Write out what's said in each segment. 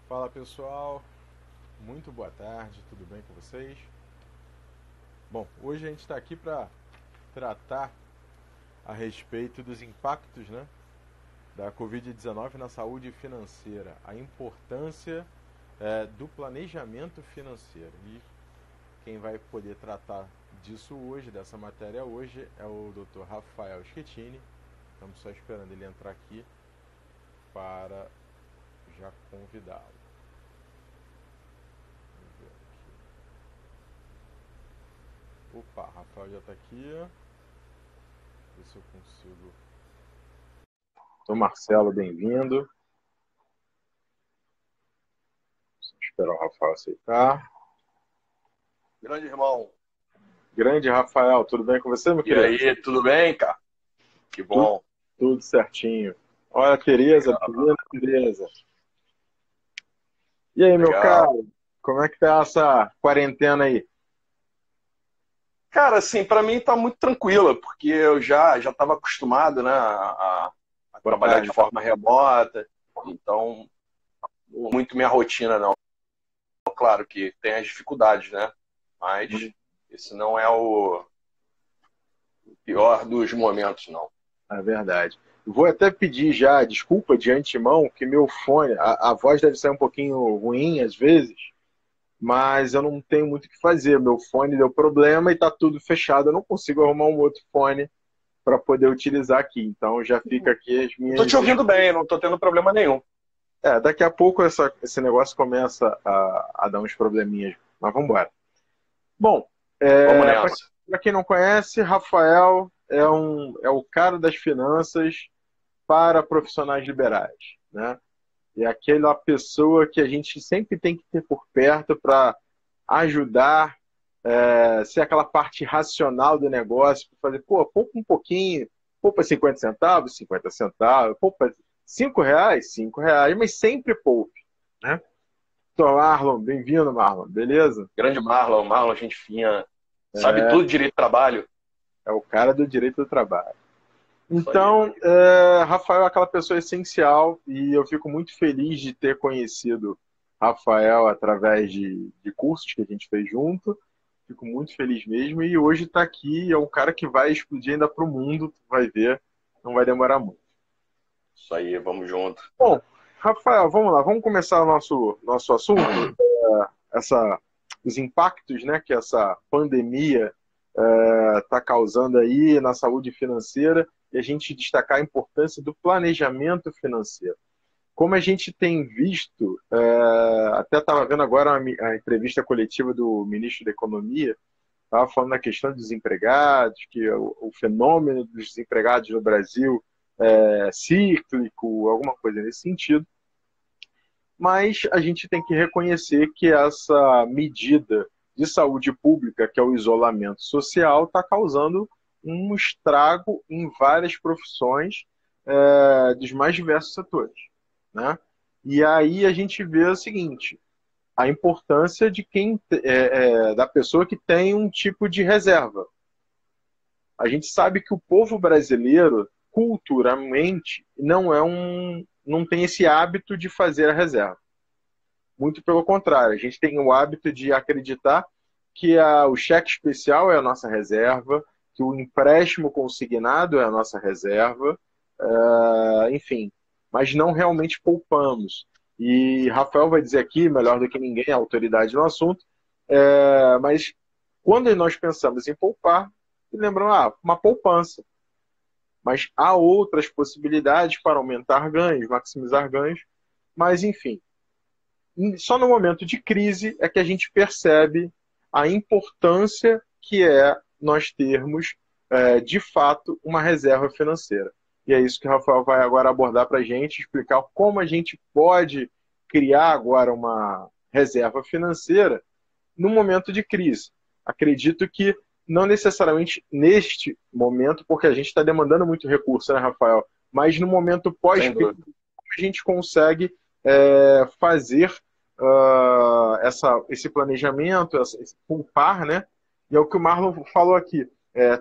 Fala pessoal, muito boa tarde, tudo bem com vocês? Bom, hoje a gente está aqui para tratar a respeito dos impactos, né, da Covid-19 na saúde financeira, a importância do planejamento financeiro. E quem vai poder tratar disso hoje, dessa matéria hoje, é o Dr. Rafael Schettini. Estamos só esperando ele entrar aqui para já convidá-lo. Opa, Rafael já está aqui. Ver se eu consigo. Então, Marcelo, bem-vindo. Esperar o Rafael aceitar. Grande irmão. Grande Rafael, tudo bem com você, meu E querido? aí, tudo bem, cara? Que bom. Tudo certinho. Olha, Tereza, Legal. beleza. E aí, meu Legal. caro, como é que tá essa quarentena aí? Cara, assim, para mim tá muito tranquila, porque eu já estava acostumado, né, a trabalhar de forma remota, então não é muito minha rotina, não. Claro que tem as dificuldades, né? Mas esse não é o pior dos momentos, não. É verdade. Vou até pedir já desculpa de antemão, que meu fone, a voz deve sair um pouquinho ruim às vezes, mas eu não tenho muito o que fazer. Meu fone deu problema e está tudo fechado. Eu não consigo arrumar um outro fone para poder utilizar aqui. Então já fica aqui as Eu tô minhas. te ouvindo bem, não tô tendo problema nenhum. Daqui a pouco esse negócio começa a dar uns probleminhas. Mas vamos embora. Bom, Vamos para nessa. quem não conhece, Rafael é o cara das finanças para profissionais liberais, né? É aquela pessoa que a gente sempre tem que ter por perto para ajudar, ser aquela parte racional do negócio, para fazer, pô, poupa um pouquinho, poupa 50 centavos, 50 centavos, poupa R$ 5, R$ 5, mas sempre poupe, né? Então, Marlon, bem-vindo, Marlon, beleza? Grande Marlon, gente fina. Sabe É, tudo de direito de trabalho. é o cara do direito do trabalho. Isso aí. Então, Rafael é aquela pessoa essencial e eu fico muito feliz de ter conhecido Rafael através de cursos que a gente fez junto. Fico muito feliz mesmo e hoje está aqui. É um cara que vai explodir ainda para o mundo, tu vai ver, não vai demorar muito. Isso aí, vamos junto. Bom, Rafael, vamos lá, vamos começar o nosso assunto, essa, os impactos, né, que essa pandemia está causando aí na saúde financeira e a gente destacar a importância do planejamento financeiro. Como a gente tem visto, até estava vendo agora a entrevista coletiva do ministro da Economia, estava falando da questão dos desempregados, que o fenômeno dos desempregados no Brasil é cíclico, alguma coisa nesse sentido. Mas a gente tem que reconhecer que essa medida de saúde pública, que é o isolamento social, está causando um estrago em várias profissões dos mais diversos setores, né? E aí a gente vê o seguinte: a importância de da pessoa que tem um tipo de reserva. A gente sabe que o povo brasileiro, culturalmente, não tem esse hábito de fazer a reserva. Muito pelo contrário, a gente tem o hábito de acreditar que o cheque especial é a nossa reserva, que o empréstimo consignado é a nossa reserva, enfim, mas não realmente poupamos. E Rafael vai dizer aqui, melhor do que ninguém, a autoridade no assunto, mas quando nós pensamos em poupar, lembramos, uma poupança. Mas há outras possibilidades para aumentar ganhos, maximizar ganhos, mas enfim, só no momento de crise é que a gente percebe a importância que é nós termos, de fato, uma reserva financeira. E é isso que o Rafael vai agora abordar para a gente, explicar como a gente pode criar agora uma reserva financeira no momento de crise. Acredito que não necessariamente neste momento, porque a gente está demandando muito recurso, né, Rafael? Mas no momento Sem pós-crise, dúvida. a gente consegue fazer esse planejamento, esse poupar, né? E é o que o Marlon falou aqui.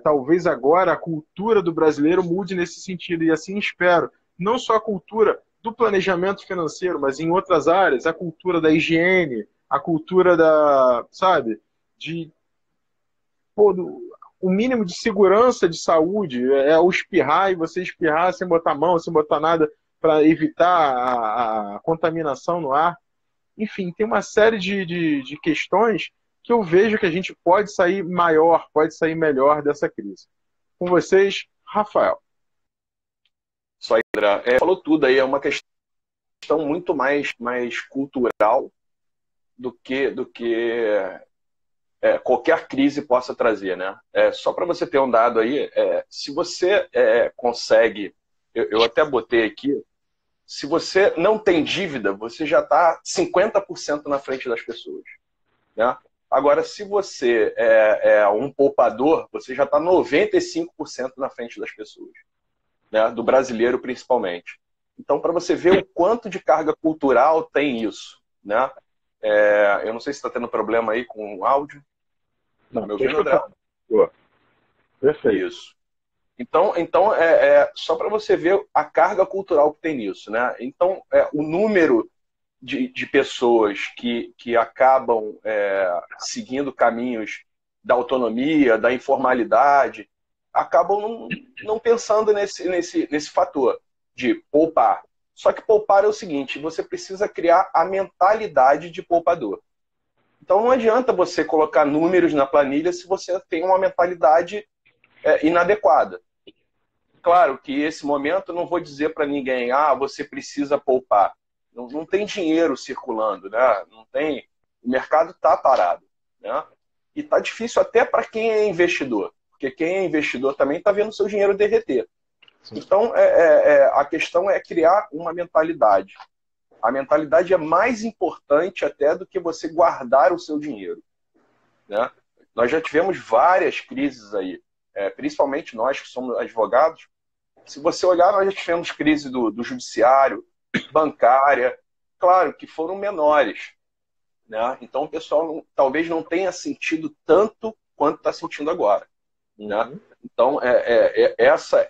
Talvez agora a cultura do brasileiro mude nesse sentido, e assim espero. Não só a cultura do planejamento financeiro, mas em outras áreas, a cultura da higiene, a cultura da, sabe, de pô, o mínimo de segurança de saúde, é o espirrar e você espirrar sem botar mão, sem botar nada para evitar a contaminação no ar. Enfim, tem uma série de questões que eu vejo que a gente pode sair maior, pode sair melhor dessa crise. Com vocês, Rafael. Só aí, André. Falou tudo aí, é uma questão muito mais cultural do que qualquer crise possa trazer, né? Só para você ter um dado aí, se você consegue, eu até botei aqui, se você não tem dívida, você já está 50% na frente das pessoas, né? Agora, se você é um poupador, você já está 95% na frente das pessoas, né? Do brasileiro principalmente. Então, para você ver o quanto de carga cultural tem isso, né? Eu não sei se está tendo problema aí com o áudio. Não, me ouvindo, André? Perfeito. Isso. Então só para você ver a carga cultural que tem nisso, né? Então, o número de pessoas que acabam seguindo caminhos da autonomia, da informalidade, acabam não pensando nesse fator de poupar. Só que poupar é o seguinte, você precisa criar a mentalidade de poupador. Então não adianta você colocar números na planilha se você tem uma mentalidade inadequada. Claro que esse momento eu não vou dizer para ninguém, você precisa poupar. Não tem dinheiro circulando, né? Não tem, o mercado está parado, né? E está difícil até para quem é investidor, porque quem é investidor também está vendo seu dinheiro derreter. Sim. Então a questão é criar uma mentalidade. A mentalidade é mais importante até do que você guardar o seu dinheiro, né? Nós já tivemos várias crises aí, principalmente nós que somos advogados. Se você olhar, nós já tivemos crise do judiciário, bancária, claro que foram menores, né? Então o pessoal talvez não tenha sentido tanto quanto está sentindo agora, né? Então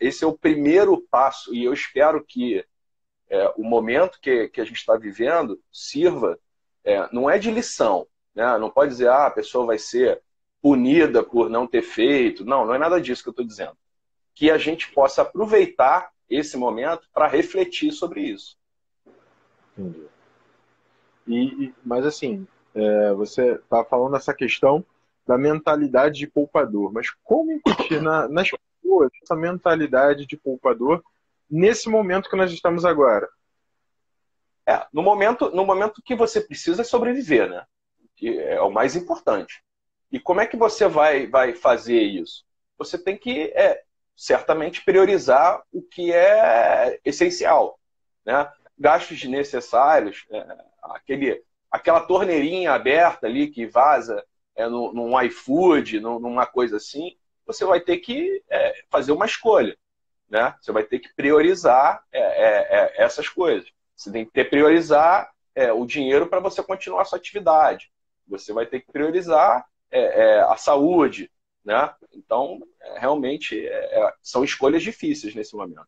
esse é o primeiro passo, e eu espero que o momento que a gente está vivendo sirva, não é de lição, né? Não pode dizer, a pessoa vai ser punida por não ter feito. Não é nada disso que eu estou dizendo. Que a gente possa aproveitar esse momento para refletir sobre isso. Entendi. Mas assim, você está falando essa questão da mentalidade de poupador, mas como incutir nas pessoas essa mentalidade de poupador nesse momento que nós estamos agora? No momento que você precisa sobreviver, né? Que é o mais importante. E como é que você vai fazer isso? Você tem que, certamente, priorizar o que é essencial, né? Gastos desnecessários, aquela torneirinha aberta ali que vaza num iFood, numa coisa assim, você vai ter que fazer uma escolha, né? Você vai ter que priorizar essas coisas. Você tem que priorizar o dinheiro para você continuar a sua atividade. Você vai ter que priorizar a saúde, né? Então, realmente, são escolhas difíceis nesse momento.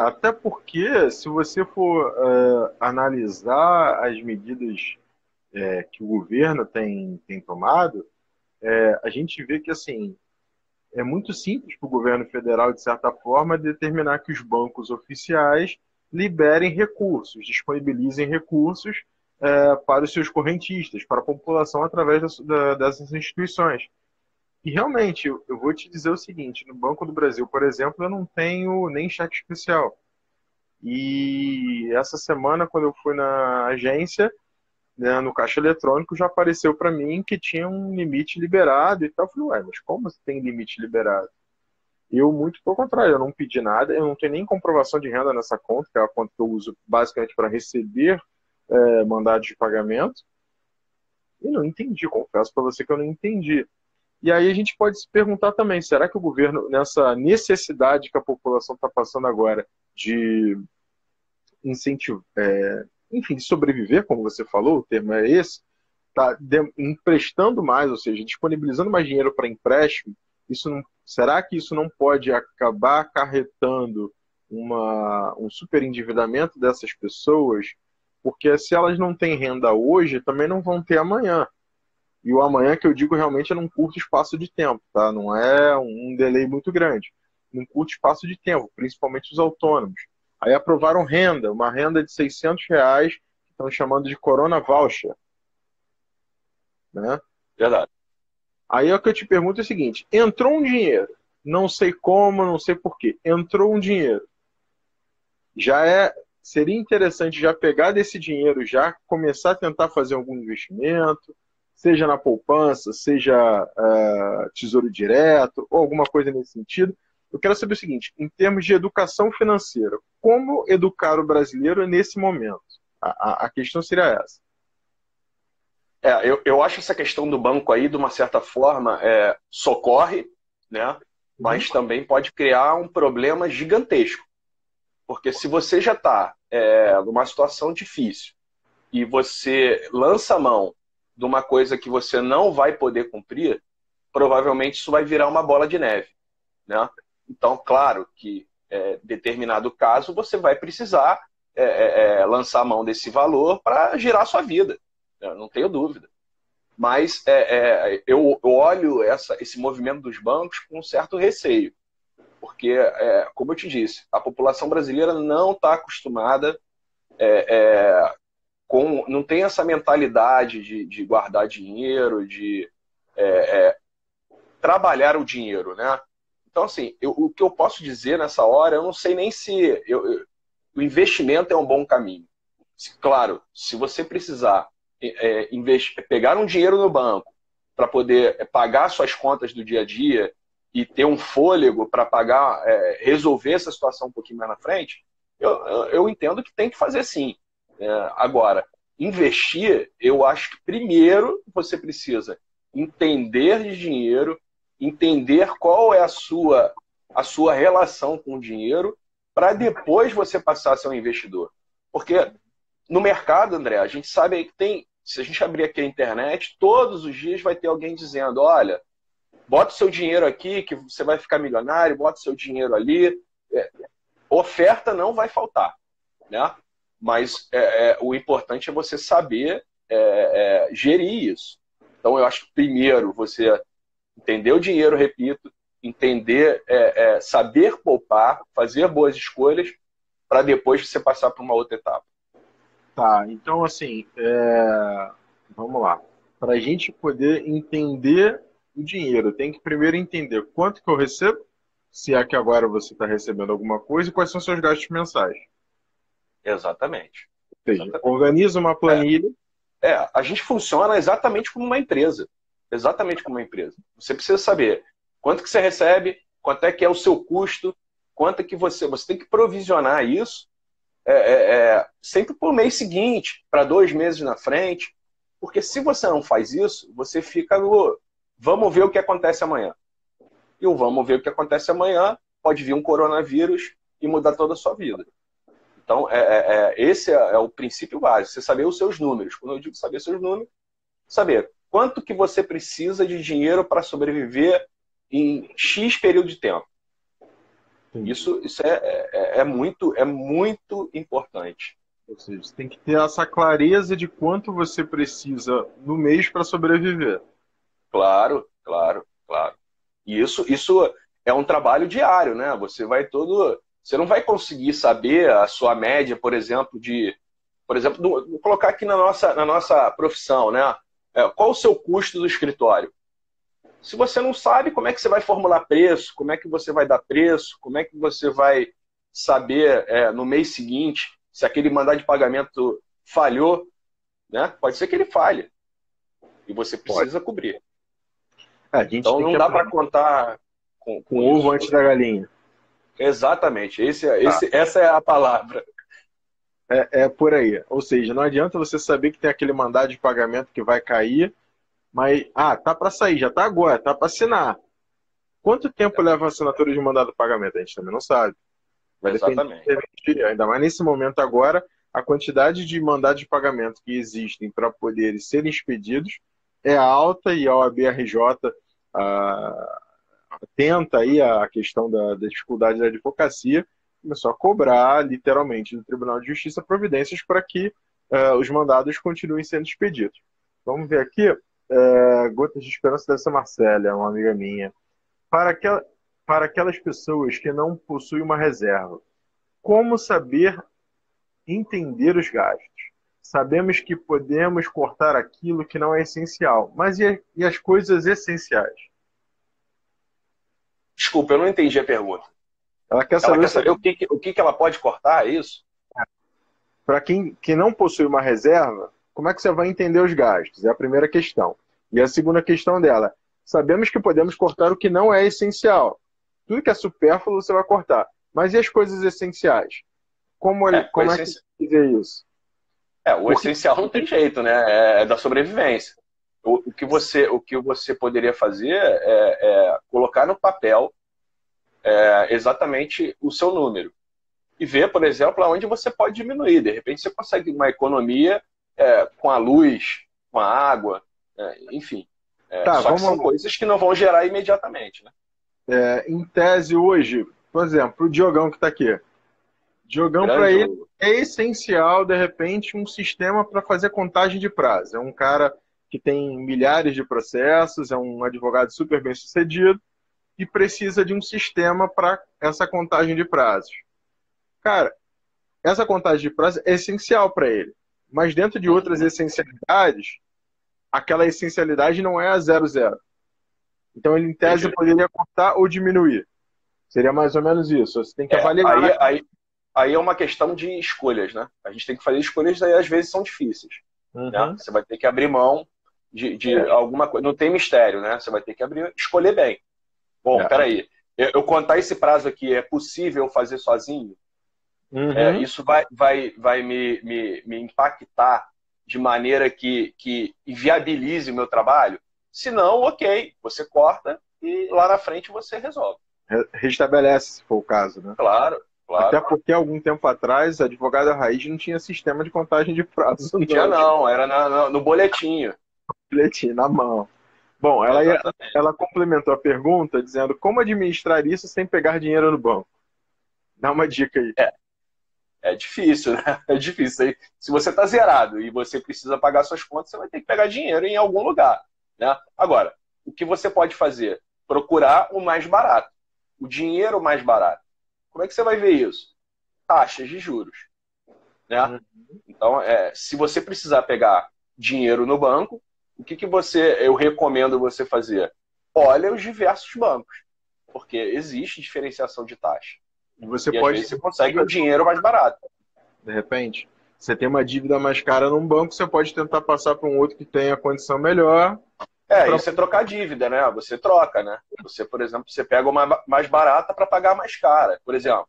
Até porque, se você for analisar as medidas que o governo tem tomado, a gente vê que, assim, é muito simples para o governo federal, de certa forma, determinar que os bancos oficiais liberem recursos, disponibilizem recursos para os seus correntistas, para a população através dessas instituições. E realmente, eu vou te dizer o seguinte, no Banco do Brasil, por exemplo, eu não tenho nem cheque especial. E essa semana, quando eu fui na agência, né, no caixa eletrônico, já apareceu para mim que tinha um limite liberado e tal. Eu falei, mas como você tem limite liberado? Eu, muito pelo contrário, eu não pedi nada, eu não tenho nem comprovação de renda nessa conta, que é a conta que eu uso basicamente para receber mandados de pagamento. E não entendi, confesso para você que eu não entendi. E aí a gente pode se perguntar também, será que o governo, nessa necessidade que a população está passando agora de incentivo, enfim, de sobreviver, como você falou, o termo é esse, está emprestando mais, ou seja, disponibilizando mais dinheiro para empréstimo, será que isso não pode acabar acarretando um superendividamento dessas pessoas, porque se elas não têm renda hoje, também não vão ter amanhã. E o amanhã que eu digo realmente é num curto espaço de tempo, tá? Não é um delay muito grande. Num curto espaço de tempo, principalmente os autônomos. Aí aprovaram renda, uma renda de R$ 600, que estão chamando de Corona Voucher, né? Verdade. Aí é o que eu te pergunto é o seguinte, entrou um dinheiro, não sei como, não sei por quê, entrou um dinheiro. Seria interessante já pegar desse dinheiro, já começar a tentar fazer algum investimento, seja na poupança, seja tesouro direto, ou alguma coisa nesse sentido. Eu quero saber o seguinte, em termos de educação financeira, como educar o brasileiro nesse momento? A questão seria essa. Eu acho essa questão do banco aí, de uma certa forma, socorre, né? Mas também pode criar um problema gigantesco. Porque se você já está numa situação difícil e você lança a mão de uma coisa que você não vai poder cumprir, provavelmente isso vai virar uma bola de neve, né? Então, claro que em determinado caso você vai precisar lançar a mão desse valor para girar a sua vida, né? Não tenho dúvida. Mas eu olho esse movimento dos bancos com um certo receio. Porque, como eu te disse, a população brasileira não está acostumada não tem essa mentalidade de guardar dinheiro, de trabalhar o dinheiro, né? Então, assim, o que eu posso dizer nessa hora, eu não sei nem se o investimento é um bom caminho. Claro, se você precisar pegar um dinheiro no banco para poder pagar suas contas do dia a dia e ter um fôlego para pagar, resolver essa situação um pouquinho mais na frente, eu entendo que tem que fazer sim. Agora, investir, eu acho que primeiro você precisa entender de dinheiro, entender qual é a sua relação com o dinheiro, para depois você passar a ser um investidor. Porque no mercado, André, a gente sabe que tem, se a gente abrir aqui a internet, todos os dias vai ter alguém dizendo, olha, bota o seu dinheiro aqui que você vai ficar milionário, bota o seu dinheiro ali. Oferta não vai faltar, né? Mas o importante é você saber gerir isso. Então, eu acho que primeiro você entender o dinheiro, repito, entender, saber poupar, fazer boas escolhas, para depois você passar para uma outra etapa. Tá, então assim, vamos lá. Para a gente poder entender o dinheiro, tem que primeiro entender quanto que eu recebo, se é que agora você está recebendo alguma coisa, e quais são seus gastos mensais. Exatamente. Ou seja, organiza uma planilha. A gente funciona exatamente como uma empresa. Exatamente como uma empresa. Você precisa saber quanto que você recebe, quanto é que é o seu custo, quanto é que você tem que provisionar isso sempre para o mês seguinte, para 2 meses na frente. Porque se você não faz isso, você fica no vamos ver o que acontece amanhã. E o vamos ver o que acontece amanhã pode vir um coronavírus e mudar toda a sua vida. Então, esse é o princípio básico, você saber os seus números. Quando eu digo saber seus números, saber quanto que você precisa de dinheiro para sobreviver em X período de tempo. Isso é muito importante. Ou seja, você tem que ter essa clareza de quanto você precisa no mês para sobreviver. Claro, claro, claro. E isso é um trabalho diário, né? Você não vai conseguir saber a sua média, por exemplo, vou colocar aqui na nossa profissão, né? Qual o seu custo do escritório? Se você não sabe, como é que você vai formular preço? Como é que você vai dar preço? Como é que você vai saber no mês seguinte se aquele mandado de pagamento falhou? Né? Pode ser que ele falhe. E você precisa cobrir. Então não dá para contar com o ovo antes da galinha. Exatamente. Essa é a palavra. É por aí. Ou seja, não adianta você saber que tem aquele mandado de pagamento que vai cair, mas, tá para sair, já tá agora, tá para assinar. Quanto tempo leva a assinatura de mandado de pagamento? A gente também não sabe. Vai Exatamente. depender, ainda mais nesse momento agora, a quantidade de mandados de pagamento que existem para poderem serem expedidos é alta e a OAB-RJ atenta aí à questão da dificuldade da advocacia começou a cobrar, literalmente, do Tribunal de Justiça providências para que os mandados continuem sendo expedidos. Vamos ver aqui. Gotas de Esperança dessa Marcélia, uma amiga minha. Para aquelas pessoas que não possuem uma reserva, como saber entender os gastos? Sabemos que podemos cortar aquilo que não é essencial, mas e as coisas essenciais? Desculpa, eu não entendi a pergunta. Ela quer Ela saber, quer saber o que ela pode cortar, é isso? para quem que não possui uma reserva, como é que você vai entender os gastos? É a primeira questão. E a segunda questão dela, sabemos que podemos cortar o que não é essencial. Tudo que é supérfluo você vai cortar. Mas e as coisas essenciais? Como é que você dizer isso? O essencial não tem jeito, né? É da sobrevivência. O que você poderia fazer é colocar no papel exatamente o seu número. E ver, por exemplo, aonde você pode diminuir. De repente você consegue uma economia com a luz, com a água, enfim. Só que são coisas que não vão gerar imediatamente, né? Em tese, hoje, por exemplo, o Diogão que está aqui. Diogão, para ele, é essencial, de repente, um sistema para fazer contagem de prazo. É um cara que tem milhares de processos, é um advogado super bem sucedido e precisa de um sistema para essa contagem de prazos. Cara, essa contagem de prazos é essencial para ele. Mas dentro de outras essencialidades, aquela essencialidade não é a 00. Então ele, em tese, poderia cortar ou diminuir. Seria mais ou menos isso. Você tem que avaliar. Aí é uma questão de escolhas, né? A gente tem que fazer escolhas, daí às vezes são difíceis. Né? Você vai ter que abrir mão de alguma coisa. Não tem mistério, né? Você vai ter que escolher bem. Bom, peraí. Eu contar esse prazo aqui, é possível fazer sozinho? Isso vai me impactar de maneira que inviabilize o meu trabalho? Se não, ok, você corta e lá na frente você resolve. Restabelece, se for o caso, né? Claro. Até porque, algum tempo atrás, a advogada raiz não tinha sistema de contagem de prazos. Não tinha, não. Era no boletinho. Boletim, na mão. Bom, ela complementou a pergunta dizendo como administrar isso sem pegar dinheiro no banco. Dá uma dica aí. É difícil, né? É difícil. Se você está zerado e você precisa pagar suas contas, você vai ter que pegar dinheiro em algum lugar. Né? Agora, o que você pode fazer? Procurar o mais barato. O dinheiro mais barato. Como é que você vai ver isso? Taxas de juros. Né? Então, se você precisar pegar dinheiro no banco, o que eu recomendo você fazer? Olha os diversos bancos. Porque existe diferenciação de taxa. E às vezes você consegue um dinheiro mais barato. De repente, você tem uma dívida mais cara num banco, você pode tentar passar para um outro que tenha condição melhor. E você trocar dívida, né? Você troca, né? Você, por exemplo, você pega uma mais barata para pagar mais cara. Por exemplo,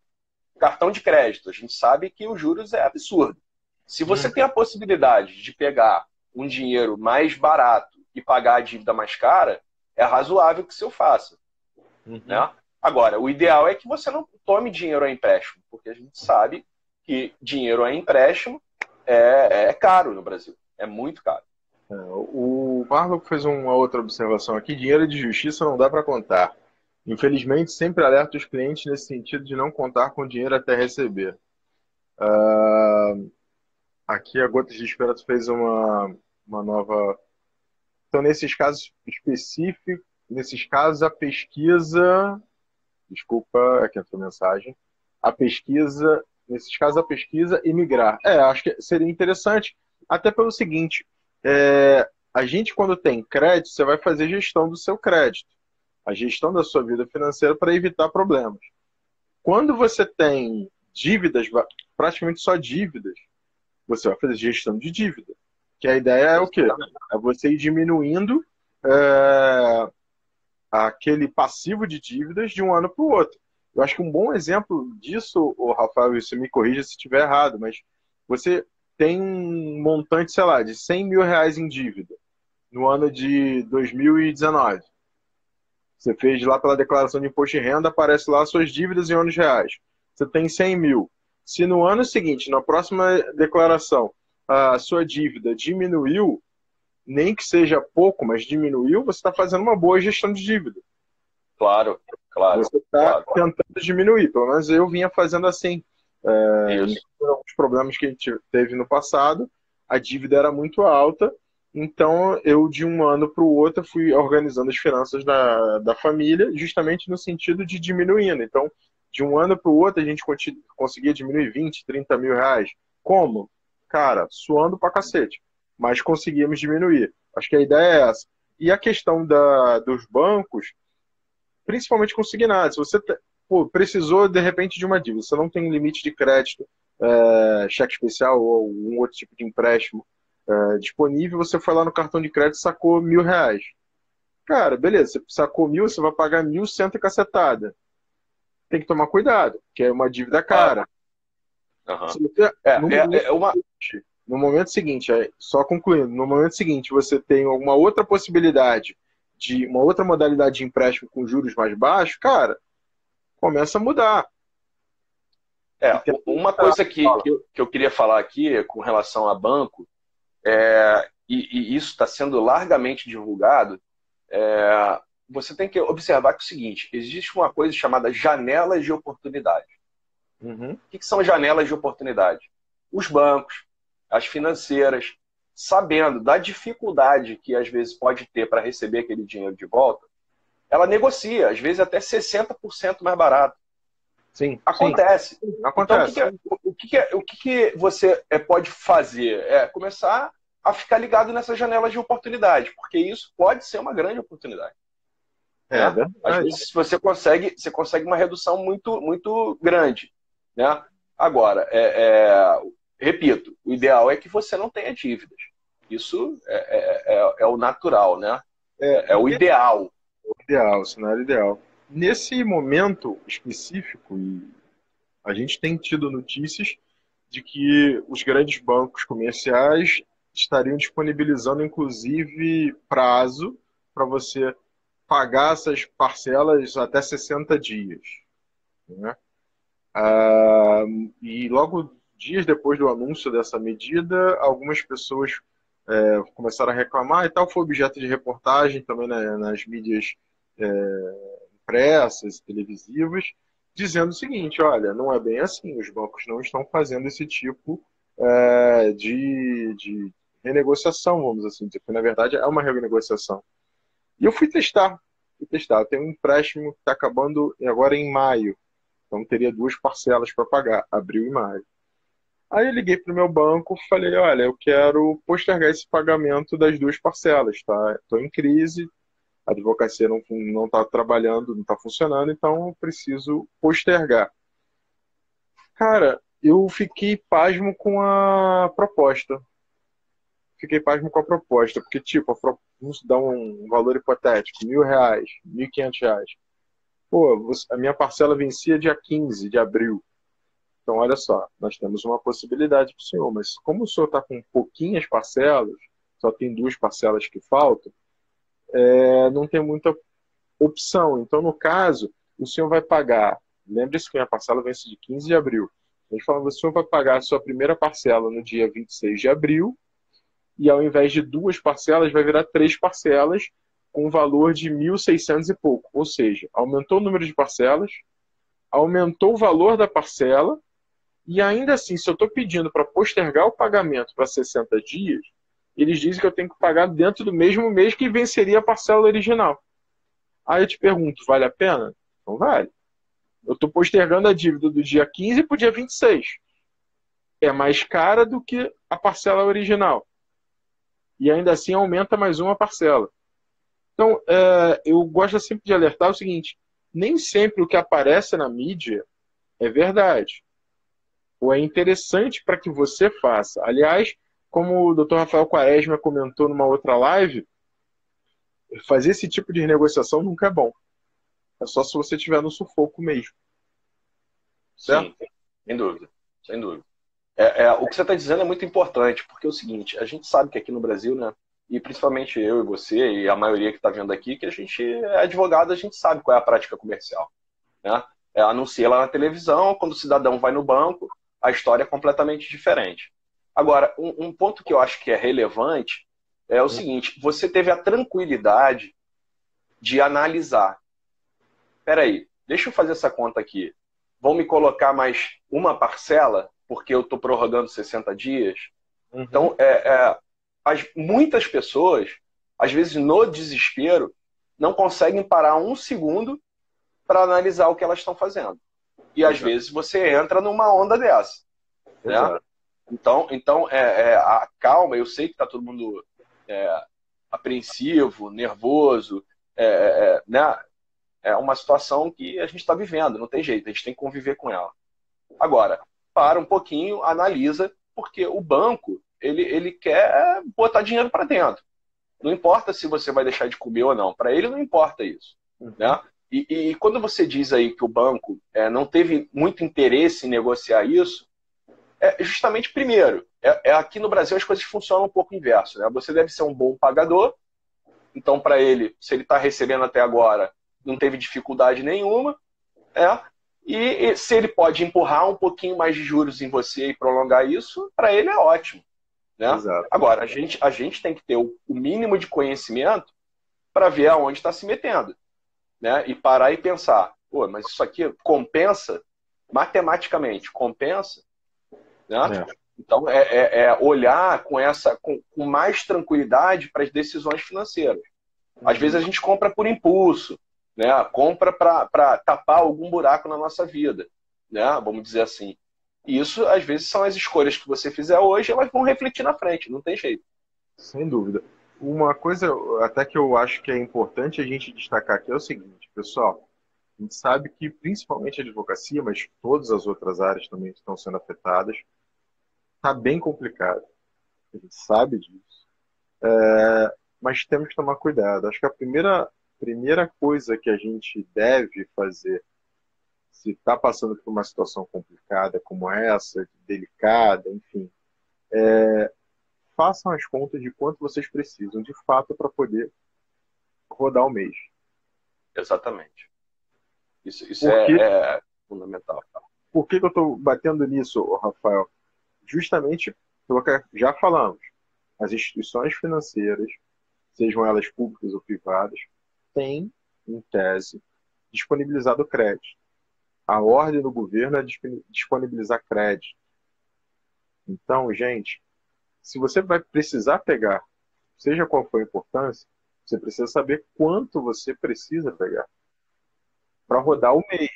cartão de crédito. A gente sabe que os juros é absurdo. Se você tem a possibilidade de pegar um dinheiro mais barato e pagar a dívida mais cara, é razoável que você o faça. Né? Agora, o ideal é que você não tome dinheiro a empréstimo, porque a gente sabe que dinheiro a empréstimo é caro no Brasil. É muito caro. O Marlon fez uma outra observação aqui. Dinheiro de justiça não dá para contar. Infelizmente, sempre alerta os clientes nesse sentido de não contar com dinheiro até receber. Aqui a Gotas de Esperança fez uma nova... Então, nesses casos específicos, a pesquisa... Desculpa, aqui entrou a mensagem. Nesses casos, a pesquisa e migrar. Acho que seria interessante, até pelo seguinte... a gente, quando tem crédito, você vai fazer gestão do seu crédito, a gestão da sua vida financeira para evitar problemas. Quando você tem dívidas, praticamente só dívidas, você vai fazer gestão de dívida. Que a ideia é o quê? É você ir diminuindo aquele passivo de dívidas de um ano para o outro. Eu acho que um bom exemplo disso, Rafael, você me corrija se estiver errado, mas você tem um montante, sei lá, de 100 mil reais em dívida no ano de 2019. Você fez lá pela declaração de imposto de renda, aparece lá suas dívidas em anos reais. Você tem 100 mil. Se no ano seguinte, na próxima declaração, a sua dívida diminuiu, nem que seja pouco, mas diminuiu, você está fazendo uma boa gestão de dívida. Claro, claro, Você está claro. tentando diminuir, pelo menos eu vinha fazendo assim. Isso. Os problemas que a gente teve no passado, a dívida era muito alta, então eu de um ano para o outro fui organizando as finanças da família, justamente no sentido de diminuindo. Então, de um ano para o outro, a gente conseguia diminuir 20, 30 mil reais. Como? Cara, suando pra cacete, mas conseguimos diminuir. Acho que a ideia é essa. E a questão dos bancos, principalmente consignados. Se você pô, precisou, de repente, de uma dívida, você não tem limite de crédito, cheque especial ou um outro tipo de empréstimo disponível, você foi lá no cartão de crédito e sacou R$ 1.000. Cara, beleza, você sacou 1.000, você vai pagar 1.100 e cacetada. Tem que tomar cuidado, porque é uma dívida Claro. cara. Aham. Se você, É uma. no momento seguinte, só concluindo, no momento seguinte você tem alguma outra possibilidade de uma outra modalidade de empréstimo com juros mais baixos, cara, começa a mudar. Uma coisa que eu queria falar aqui com relação a banco, e isso está sendo largamente divulgado, você tem que observar que é o seguinte: existe uma coisa chamada janelas de oportunidade. Uhum. O que são janelas de oportunidade? Os bancos, as financeiras, sabendo da dificuldade que às vezes pode ter para receber aquele dinheiro de volta, ela negocia, às vezes até 60% mais barato. Sim, Acontece. sim, Então, acontece. o que você pode fazer? É começar a ficar ligado nessas janelas de oportunidade, porque isso pode ser uma grande oportunidade. Né? Verdade. Às vezes você consegue uma redução muito, muito grande. Né? Agora, repito, o ideal é que você não tenha dívidas. Isso é o natural, né? É o ideal. Ideal, o cenário ideal. Nesse momento específico, e a gente tem tido notícias de que os grandes bancos comerciais estariam disponibilizando, inclusive, prazo para você pagar essas parcelas até 60 dias. Né? E logo dias depois do anúncio dessa medida, algumas pessoas começaram a reclamar e tal. Foi objeto de reportagem também nas mídias impressas, televisivas, dizendo o seguinte: olha, não é bem assim, os bancos não estão fazendo esse tipo de renegociação, vamos assim dizer, porque na verdade é uma renegociação. E eu fui testar. Eu tenho um empréstimo que está acabando agora em maio, então teria duas parcelas para pagar, abril e maio. Aí eu liguei para o meu banco, falei: olha, eu quero postergar esse pagamento das duas parcelas, tá? Estou em crise, a advocacia não está trabalhando, não está funcionando, então eu preciso postergar. Cara, eu fiquei pasmo com a proposta. Fiquei pasmo com a proposta, porque, tipo, vamos dar um valor hipotético: R$ 1.000, R$ 1.500. Pô, a minha parcela vencia dia 15 de abril. Então, olha só, nós temos uma possibilidade para o senhor, mas como o senhor está com pouquinhas parcelas, só tem duas parcelas que faltam, não tem muita opção. Então, no caso, o senhor vai pagar, lembre-se que a parcela vence de 15 de abril. A gente fala: o senhor vai pagar a sua primeira parcela no dia 26 de abril, e ao invés de duas parcelas, vai virar três parcelas, com um valor de 1.600 e pouco. Ou seja, aumentou o número de parcelas, aumentou o valor da parcela, e ainda assim, se eu estou pedindo para postergar o pagamento para 60 dias, eles dizem que eu tenho que pagar dentro do mesmo mês que venceria a parcela original. Aí eu te pergunto: vale a pena? Não vale. Eu estou postergando a dívida do dia 15 para o dia 26. É mais cara do que a parcela original. E ainda assim aumenta mais uma parcela. Então, eu gosto sempre de alertar o seguinte: nem sempre o que aparece na mídia é verdade, ou é interessante para que você faça. Aliás, como o Dr. Rafael Quaresma comentou numa outra live, fazer esse tipo de renegociação nunca é bom. É só se você estiver no sufoco mesmo. Certo? Sim, sem dúvida. Sem dúvida. O que você está dizendo é muito importante, porque é o seguinte: a gente sabe que aqui no Brasil, né, e principalmente eu e você, e a maioria que está vendo aqui, que a gente é advogado, a gente sabe qual é a prática comercial. Né? Anuncia lá na televisão, quando o cidadão vai no banco, a história é completamente diferente. Agora, um ponto que eu acho que é relevante é o seguinte: você teve a tranquilidade de analisar peraí, deixa eu fazer essa conta aqui. Vão me colocar mais uma parcela, porque eu estou prorrogando 60 dias? Uhum. Então, muitas pessoas, às vezes no desespero, não conseguem parar um segundo para analisar o que elas estão fazendo. E às vezes você entra numa onda dessa. Né? Então a calma, eu sei que está todo mundo apreensivo, nervoso, né? É uma situação que a gente está vivendo, não tem jeito, a gente tem que conviver com ela. Agora, para um pouquinho, analisa, porque o banco, ele quer botar dinheiro para dentro. Não importa se você vai deixar de comer ou não, para ele não importa isso. Né? E quando você diz aí que o banco não teve muito interesse em negociar isso, justamente, primeiro, aqui no Brasil as coisas funcionam um pouco inverso. Né? Você deve ser um bom pagador, então para ele, se ele está recebendo até agora, não teve dificuldade nenhuma, e se ele pode empurrar um pouquinho mais de juros em você e prolongar isso, para ele é ótimo. Né? Agora, a gente tem que ter o mínimo de conhecimento para ver aonde está se metendo. Né? E parar e pensar, pô, mas isso aqui compensa? Matematicamente, compensa? Né? Então, olhar com mais tranquilidade para as decisões financeiras. Às vezes a gente compra por impulso, né? Compra para tapar algum buraco na nossa vida, né? Vamos dizer assim. E isso, às vezes, são as escolhas que você fizer hoje, elas vão refletir na frente, não tem jeito. Sem dúvida. Uma coisa até que eu acho que é importante a gente destacar aqui é o seguinte, pessoal. A gente sabe que, principalmente a advocacia, mas todas as outras áreas também estão sendo afetadas, está bem complicado. A gente sabe disso. Mas temos que tomar cuidado. Acho que a primeira coisa que a gente deve fazer, se está passando por uma situação complicada como essa, delicada, enfim, façam as contas de quanto vocês precisam, de fato, para poder rodar o mês. Exatamente. Isso Porque, é fundamental. por que eu estou batendo nisso, Rafael? Justamente pelo que já falamos. As instituições financeiras, sejam elas públicas ou privadas, têm, em tese, disponibilizado crédito. A ordem do governo é disponibilizar crédito. Então, gente, se você vai precisar pegar, seja qual for a importância, você precisa saber quanto você precisa pegar para rodar o mês.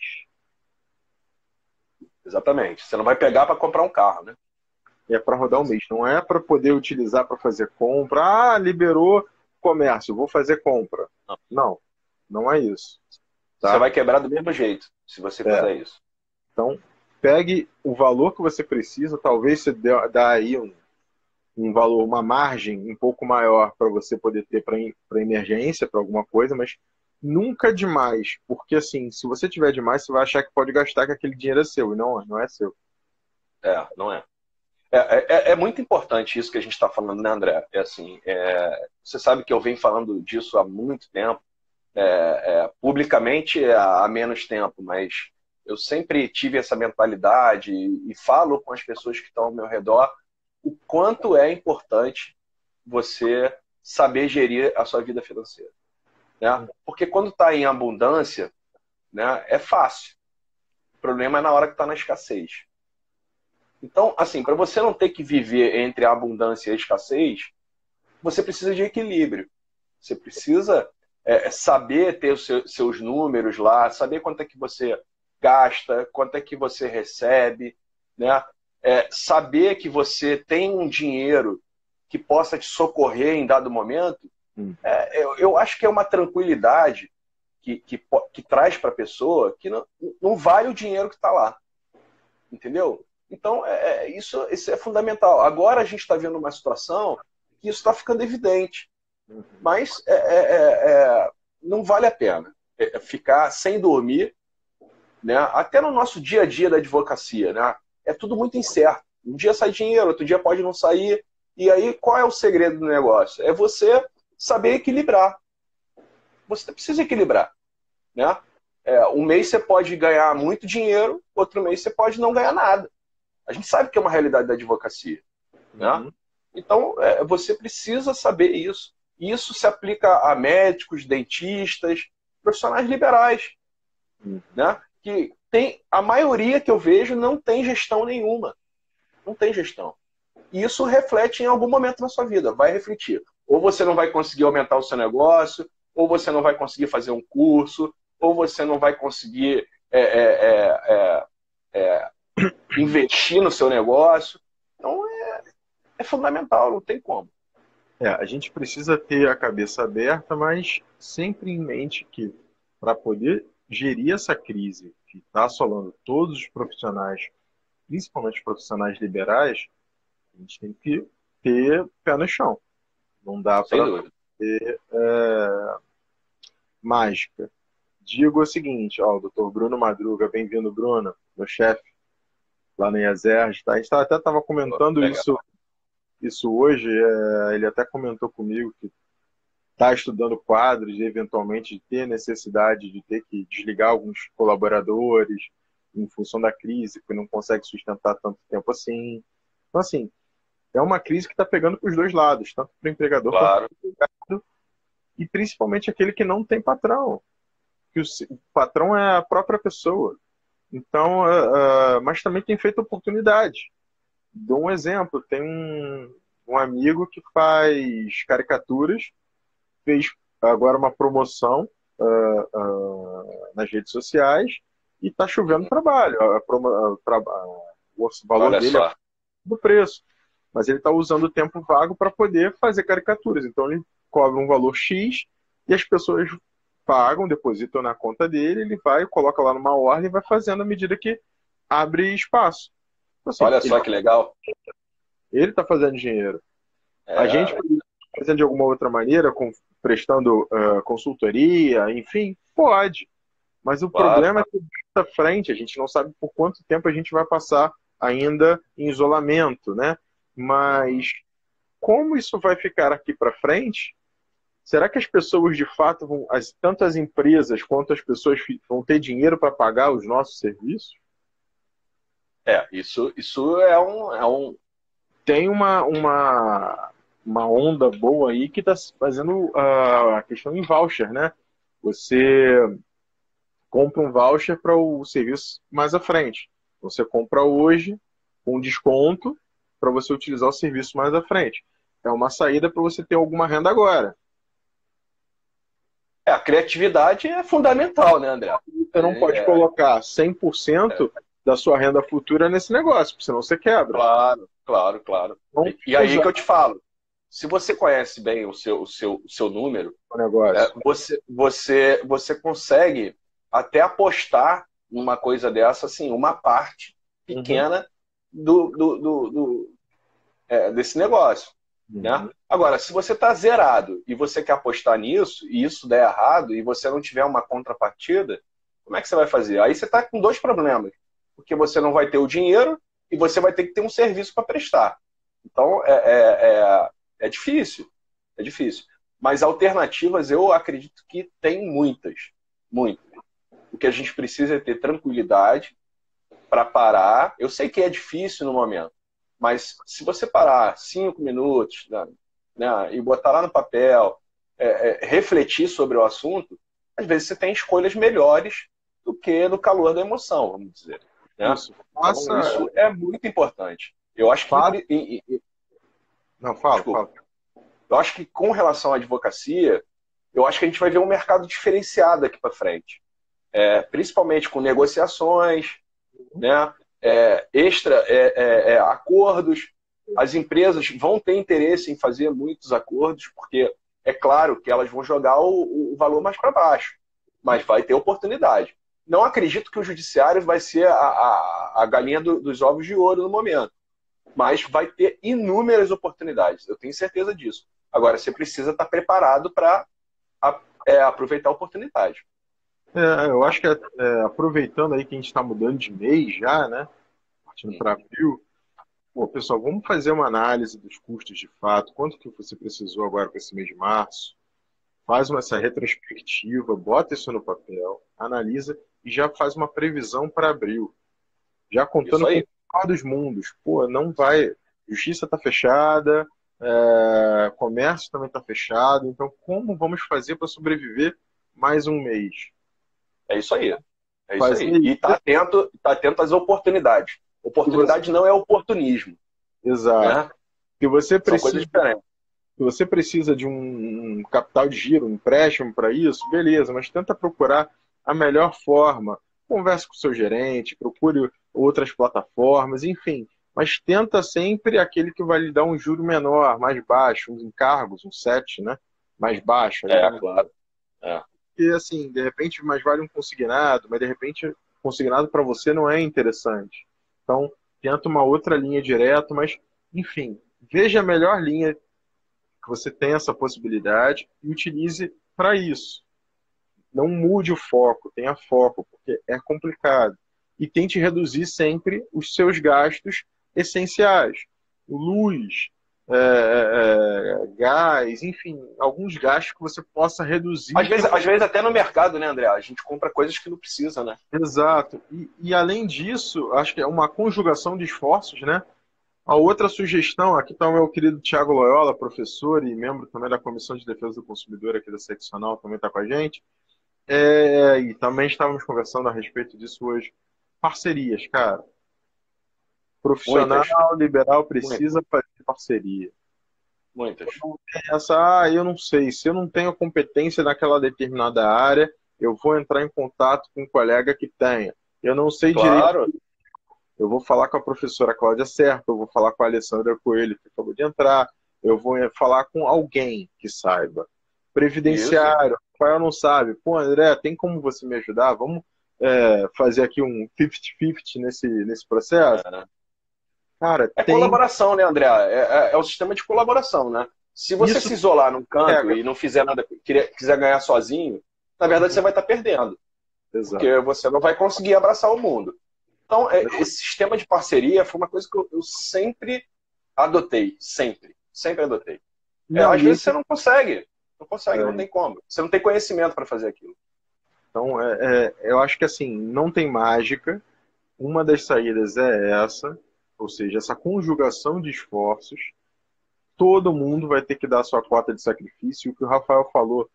Exatamente. Você não vai pegar para comprar um carro, né? É para rodar o mês, não é para poder utilizar para fazer compra. Ah, liberou comércio, vou fazer compra. Não é isso. Tá? Você vai quebrar do mesmo jeito, se você fizer isso. Então, pegue o valor que você precisa, talvez você dá aí um valor, uma margem um pouco maior para você poder ter para emergência, para alguma coisa, mas nunca demais, porque assim, se você tiver demais, você vai achar que pode gastar que aquele dinheiro é seu, e não é seu. Não é. É muito importante isso que a gente está falando, né, André? Você sabe que eu venho falando disso há muito tempo, publicamente há menos tempo, mas eu sempre tive essa mentalidade e falo com as pessoas que estão ao meu redor o quanto é importante você saber gerir a sua vida financeira. Né? Porque quando está em abundância, né, é fácil. O problema é na hora que está na escassez. Então, assim, para você não ter que viver entre a abundância e a escassez, você precisa de equilíbrio. Você precisa saber ter os seus números lá, saber quanto é que você gasta, quanto é que você recebe, né? Saber que você tem um dinheiro que possa te socorrer em dado momento, eu acho que é uma tranquilidade que traz para a pessoa que não vale o dinheiro que está lá. Entendeu? Então, isso é fundamental. Agora a gente está vendo uma situação que isso está ficando evidente. Mas não vale a pena ficar sem dormir, né? Até no nosso dia a dia da advocacia, né? É tudo muito incerto. Um dia sai dinheiro, outro dia pode não sair. E aí, qual é o segredo do negócio? É você saber equilibrar. Você precisa equilibrar. Né? Um mês você pode ganhar muito dinheiro, outro mês você pode não ganhar nada. A gente sabe que é uma realidade da advocacia. Né? Então, você precisa saber isso. E isso se aplica a médicos, dentistas, profissionais liberais. né? Que tem, a maioria que eu vejo não tem gestão nenhuma. Não tem gestão. E isso reflete em algum momento na sua vida, vai refletir. Ou você não vai conseguir aumentar o seu negócio, ou você não vai conseguir fazer um curso, ou você não vai conseguir investir no seu negócio. Então é fundamental, não tem como. A gente precisa ter a cabeça aberta, mas sempre em mente que para poder gerir essa crise que está assolando todos os profissionais, principalmente os profissionais liberais, a gente tem que ter pé no chão. Não dá Sem para dúvida. ter mágica. Digo o seguinte, ó, o doutor Bruno Madruga, bem-vindo, Bruno, meu chefe lá na IASERJ, tá? A gente até estava comentando Legal. isso hoje, ele até comentou comigo que está estudando quadros e eventualmente de ter necessidade de ter que desligar alguns colaboradores em função da crise, que não consegue sustentar tanto tempo assim. Então, assim, é uma crise que está pegando para os dois lados, tanto para o empregador Claro. quanto para o empregado, e principalmente aquele que não tem patrão, que o patrão é a própria pessoa. Então, mas também tem feito oportunidade. Dou um exemplo, tem um amigo que faz caricaturas, fez agora uma promoção nas redes sociais e está chovendo trabalho. O valor Olha dele é só. do preço, mas ele está usando o tempo vago para poder fazer caricaturas. Então ele cobra um valor X e as pessoas pagam, depositam na conta dele, ele vai, coloca lá numa ordem e vai fazendo à medida que abre espaço. Então, assim, Olha só que legal. ele está fazendo dinheiro. A gente É, fazendo de alguma outra maneira, prestando consultoria, enfim, pode. Mas o claro. problema é que à frente a gente não sabe por quanto tempo a gente vai passar ainda em isolamento, né? Mas como isso vai ficar aqui para frente? Será que as pessoas de fato vão, tanto as empresas quanto as pessoas vão ter dinheiro para pagar os nossos serviços? Isso é um. Tem uma onda boa aí que está fazendo a questão em voucher, né? Você compra um voucher para o serviço mais à frente. Você compra hoje com desconto para você utilizar o serviço mais à frente. É uma saída para você ter alguma renda agora. A criatividade é fundamental, né, André? Você não pode colocar 100% da sua renda futura nesse negócio, porque senão você quebra. Claro, claro, claro. Então, E aí que eu te falo, se você conhece bem o seu número, o negócio. você consegue até apostar numa coisa dessa, assim, uma parte pequena desse negócio. Né? Agora, se você está zerado e você quer apostar nisso, e isso der errado, e você não tiver uma contrapartida, como é que você vai fazer? Aí você está com dois problemas. Porque você não vai ter o dinheiro e você vai ter que ter um serviço para prestar. Então, é difícil. É difícil. Mas alternativas, eu acredito que tem muitas. Muitas. O que a gente precisa é ter tranquilidade para parar. Eu sei que é difícil no momento, mas se você parar 5 minutos, né, e botar lá no papel, refletir sobre o assunto, às vezes você tem escolhas melhores do que no calor da emoção, vamos dizer. Né? Isso. Então, isso é muito importante. Eu acho que. Não, fala, Desculpa. fala. Eu acho que com relação à advocacia, eu acho que a gente vai ver um mercado diferenciado daqui para frente. Principalmente com negociações, né? Acordos. As empresas vão ter interesse em fazer muitos acordos, porque é claro que elas vão jogar o valor mais para baixo, mas vai ter oportunidade. Não acredito que o judiciário vai ser a galinha dos ovos de ouro no momento, mas vai ter inúmeras oportunidades, eu tenho certeza disso. Agora, você precisa estar preparado para aproveitar a oportunidade. Eu acho que aproveitando aí que a gente está mudando de mês já, né? Partindo para abril. Pô, pessoal, vamos fazer uma análise dos custos de fato. Quanto que você precisou agora para esse mês de março? Faz essa retrospectiva, bota isso no papel, analisa e já faz uma previsão para abril. Já contando com o pior dos mundos. Pô, não vai. Justiça está fechada, comércio também está fechado. Então, como vamos fazer para sobreviver mais um mês? É isso aí. É isso fazer aí. E tá atento às oportunidades. Oportunidade não é oportunismo, Exato. né? Se você São coisas precisa, diferentes. se você precisa de um capital de giro, um empréstimo para isso, beleza, mas tenta procurar a melhor forma. Converse com o seu gerente, procure outras plataformas, enfim. Mas tenta sempre aquele que vai lhe dar um juro menor, mais baixo, uns encargos, um set, né? Mais baixo. Aí, Claro. É. porque, assim, de repente, mais vale um consignado, mas de repente, consignado para você não é interessante. Então, tenta uma outra linha direto, mas, enfim, veja a melhor linha que você tem essa possibilidade e utilize para isso. Não mude o foco, tenha foco, porque é complicado. E tente reduzir sempre os seus gastos essenciais. Luz, gás, enfim, alguns gastos que você possa reduzir. Às vezes até no mercado, né, André? A gente compra coisas que não precisa, né? Exato. E além disso, acho que é uma conjugação de esforços, né? A outra sugestão, aqui está o meu querido Tiago Loyola, professor e membro também da Comissão de Defesa do Consumidor aqui da Seccional, também está com a gente. E também estávamos conversando a respeito disso hoje. Parcerias, cara. Profissional Muitas, liberal muitas, precisa fazer parceria. muitas. Eu não sei, se eu não tenho competência naquela determinada área, eu vou entrar em contato com um colega que tenha. Eu não sei direito, Claro, eu vou falar com a professora Cláudia Serpa, eu vou falar com a Alessandra Coelho, que acabou de entrar, eu vou falar com alguém que saiba. isso. Previdenciário, Rafael não sabe. Pô, André, tem como você me ajudar? Vamos fazer aqui um 50-50 nesse processo? É, Cara, é tem. colaboração, né, André? É o sistema de colaboração, né? Se você Isso se isolar num canto pega. e não fizer nada, quiser ganhar sozinho, na verdade você Uhum, vai estar perdendo, exato. porque você não vai conseguir abraçar o mundo. Então, esse sistema de parceria foi uma coisa que eu sempre adotei, sempre adotei. Não, Às e vezes esse, você não consegue, não é, tem como. Você não tem conhecimento para fazer aquilo. então, eu acho que assim, não tem mágica. Uma das saídas é essa, ou seja, essa conjugação de esforços. Todo mundo vai ter que dar a sua cota de sacrifício. O que o Rafael falou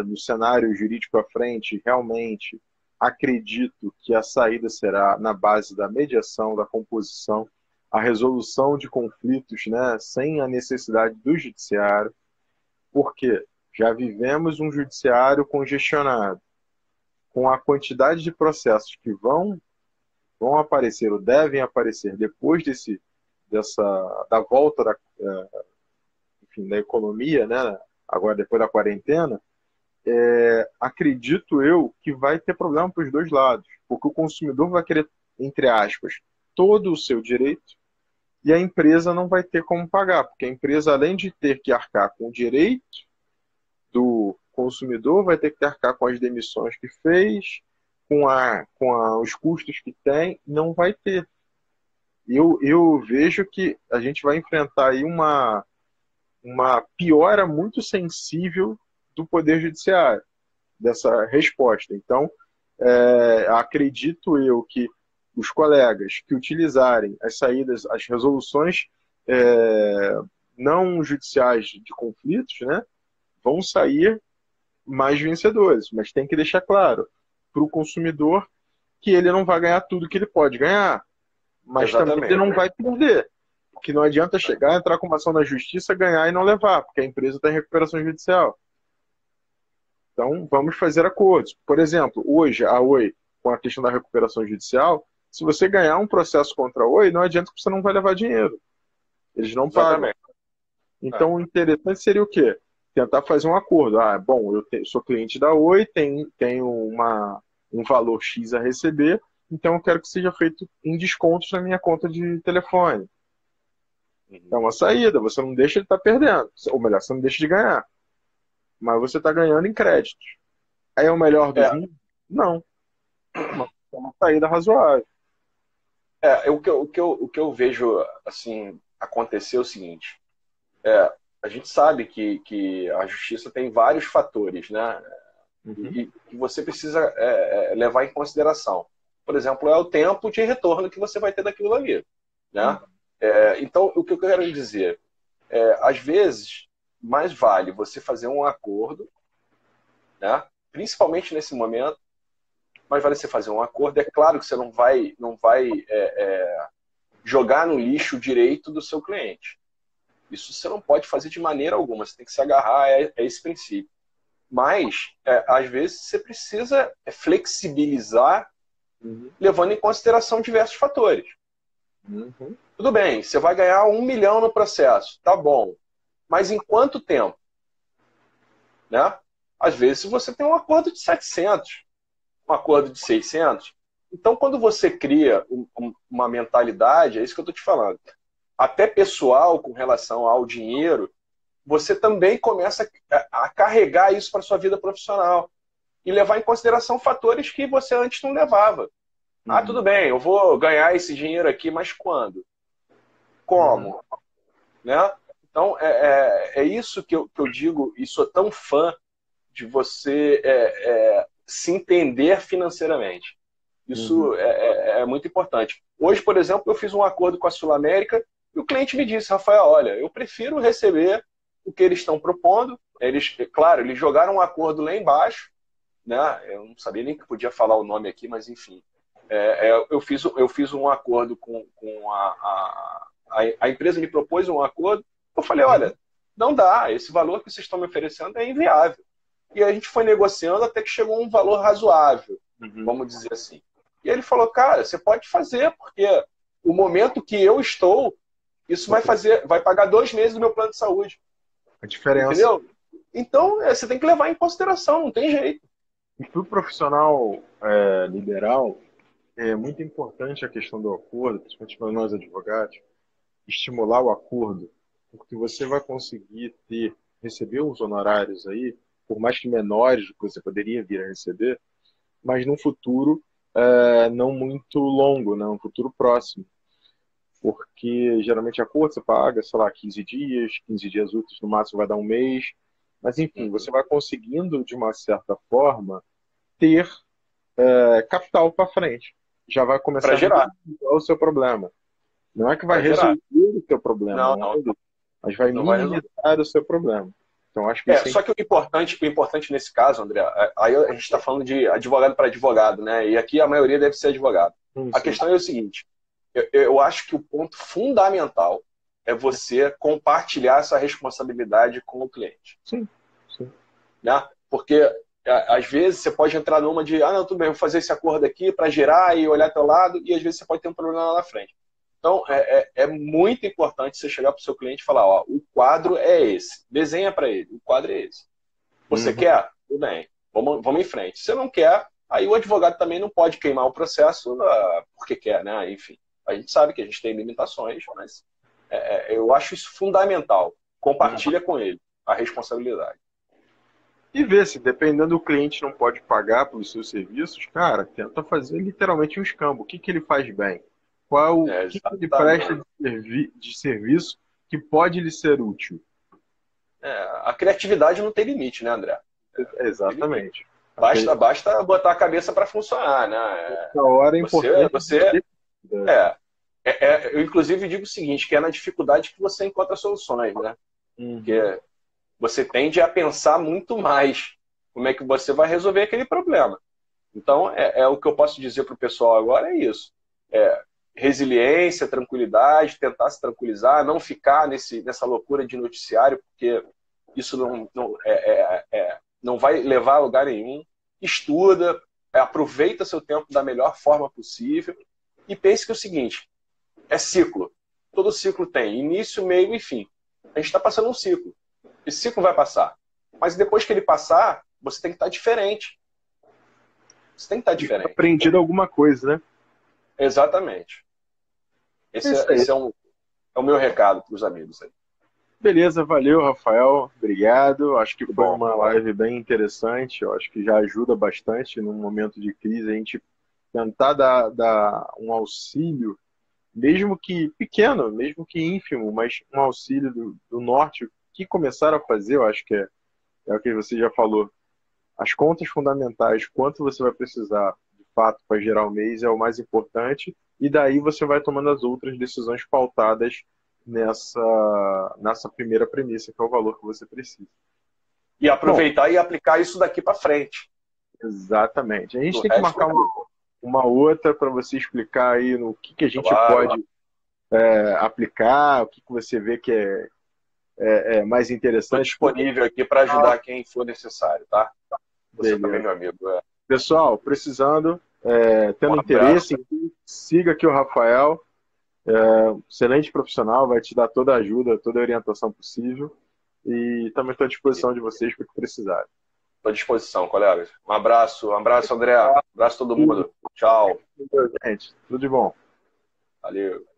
do cenário jurídico à frente, realmente acredito que a saída será na base da mediação, da composição, a resolução de conflitos, né, sem a necessidade do judiciário, porque já vivemos um judiciário congestionado, com a quantidade de processos que vão aparecer ou devem aparecer depois da volta enfim, da economia, né, agora depois da quarentena, acredito eu que vai ter problema para os dois lados, porque o consumidor vai querer, entre aspas, todo o seu direito e a empresa não vai ter como pagar, porque a empresa, além de ter que arcar com o direito do consumidor, vai ter que arcar com as demissões que fez, os custos que tem, não vai ter. Eu vejo que a gente vai enfrentar aí uma piora muito sensível do Poder Judiciário, dessa resposta. Então, acredito eu que os colegas que utilizarem as saídas, as resoluções não judiciais de conflitos, né, vão sair mais vencedores. Mas tem que deixar claro para o consumidor que ele não vai ganhar tudo que ele pode ganhar, mas também ele Exatamente. não vai perder. Porque não adianta chegar, entrar com uma ação na justiça, ganhar e não levar, porque a empresa está em recuperação judicial. Então, vamos fazer acordos. Por exemplo, hoje, a Oi, com a questão da recuperação judicial, se você ganhar um processo contra a Oi, não adianta que você não vai levar dinheiro. Eles não pagam. Exatamente. É. Então, o interessante seria o quê? Tentar fazer um acordo. Bom, sou cliente da Oi, tenho um valor X a receber, então eu quero que seja feito em descontos na minha conta de telefone. É Uhum. uma saída, você não deixa de estar perdendo. Ou melhor, você não deixa de ganhar. Mas você está ganhando em créditos. Aí é o melhor dos É, mundos? Não. É uma saída razoável. o que eu vejo assim acontecer é o seguinte: a gente sabe que a justiça tem vários fatores, né? Uhum. E que você precisa levar em consideração. Por exemplo, é o tempo de retorno que você vai ter daquilo ali, né? Então, o que eu quero dizer às vezes, mais vale você fazer um acordo, né? Principalmente nesse momento, mais vale você fazer um acordo. É claro que você não vai jogar no lixo o direito do seu cliente. Isso você não pode fazer de maneira alguma, você tem que se agarrar a esse princípio. Mas, às vezes, você precisa flexibilizar, levando em consideração diversos fatores. Uhum. Tudo bem, você vai ganhar 1 milhão no processo, tá bom. Mas em quanto tempo? Né? Às vezes você tem um acordo de 700, um acordo de 600. Então, quando você cria uma mentalidade, é isso que eu estou te falando, até pessoal com relação ao dinheiro, você também começa a carregar isso para a sua vida profissional e levar em consideração fatores que você antes não levava. Ah, tudo bem, eu vou ganhar esse dinheiro aqui, mas quando? Como? Né? Então, é isso que eu digo, e sou tão fã de você se entender financeiramente. Isso é muito importante. Hoje, por exemplo, eu fiz um acordo com a Sul América e o cliente me disse, Rafael, olha, eu prefiro receber o que eles estão propondo. Claro, eles jogaram um acordo lá embaixo, né? Eu não sabia nem que podia falar o nome aqui, mas enfim. Eu fiz um acordo com a empresa me propôs um acordo. Eu falei, olha, não dá, esse valor que vocês estão me oferecendo é inviável. E a gente foi negociando até que chegou a um valor razoável, vamos dizer assim. E ele falou, cara, você pode fazer, porque o momento que eu estou, isso vai pagar 2 meses do meu plano de saúde. A diferença. Entendeu? Então, você tem que levar em consideração, não tem jeito. E para o profissional liberal, é muito importante a questão do acordo, principalmente para nós advogados, estimular o acordo, porque você vai conseguir receber os honorários aí, por mais que menores do que você poderia vir a receber, mas num futuro não muito longo, né? Um futuro próximo. Porque geralmente acordo você paga, sei lá, 15 dias úteis, no máximo vai dar um mês, mas enfim, você vai conseguindo, de uma certa forma, ter capital para frente. Já vai começar a gerar o seu problema. Não é que vai resolver o seu problema, não, mas vai minimizar o seu problema. Então, acho que só que o importante nesse caso, André, aí a gente está falando de advogado para advogado, né? E aqui a maioria deve ser advogado. A questão é o seguinte, eu acho que o ponto fundamental é você compartilhar essa responsabilidade com o cliente. Sim. Né? Porque às vezes você pode entrar numa de, não, tudo bem, vou fazer esse acordo aqui para gerar e olhar teu lado, e às vezes você pode ter um problema lá na frente. Então, é muito importante você chegar para o seu cliente e falar, ó, o quadro é esse, desenha para ele, o quadro é esse. Você quer? Tudo bem, vamos em frente. Se você não quer, aí o advogado também não pode queimar o processo porque quer, né? Enfim, a gente sabe que a gente tem limitações, mas eu acho isso fundamental. Compartilha com ele a responsabilidade. E ver se, dependendo do cliente não pode pagar pelos seus serviços, cara, tenta fazer literalmente um escambo. O que ele faz bem? Qual o que ele presta de serviço que pode lhe ser útil? A criatividade não tem limite, né, André? Exatamente. Basta botar a cabeça para funcionar, né? Essa hora é importante. Eu, inclusive, digo o seguinte, que é na dificuldade que você encontra soluções, né? Porque você tende a pensar muito mais como é que você vai resolver aquele problema. Então, o que eu posso dizer para o pessoal agora é isso. Resiliência, tranquilidade, tentar se tranquilizar, não ficar nessa loucura de noticiário, porque isso não vai levar a lugar nenhum. Estuda, aproveita seu tempo da melhor forma possível e pense que é o seguinte, é ciclo. Todo ciclo tem início, meio e fim. A gente está passando um ciclo. Esse ciclo vai passar. Mas depois que ele passar, você tem que estar diferente. Você tem que estar diferente. Aprendido alguma coisa, né? Exatamente. Esse é o meu recado para os amigos aí. Beleza, valeu, Rafael. Obrigado. Acho que foi uma live bem interessante. Eu acho que já ajuda bastante num momento de crise a gente tentar dar um auxílio, mesmo que pequeno, mesmo que ínfimo, mas um auxílio do norte que começaram a fazer. Eu acho que é o que você já falou. As contas fundamentais, quanto você vai precisar de fato para gerar o mês é o mais importante, e daí você vai tomando as outras decisões pautadas nessa primeira premissa, que é o valor que você precisa. E aproveitar e aplicar isso daqui para frente. Exatamente. A gente O tem que resto marcar uma outra para você explicar aí no que a gente claro, pode aplicar, o que você vê que é mais estou interessante. disponível aqui para ajudar quem for necessário, tá? Você também, Beleza. meu amigo. Pessoal, precisando, Um tendo abraço. interesse, siga aqui o Rafael, excelente profissional, vai te dar toda a ajuda, toda a orientação possível. E também estou à disposição de vocês para o que precisarem. Estou à disposição, colegas. Um abraço, André. Um abraço a todo mundo. Tchau. Gente, tudo de bom. Valeu.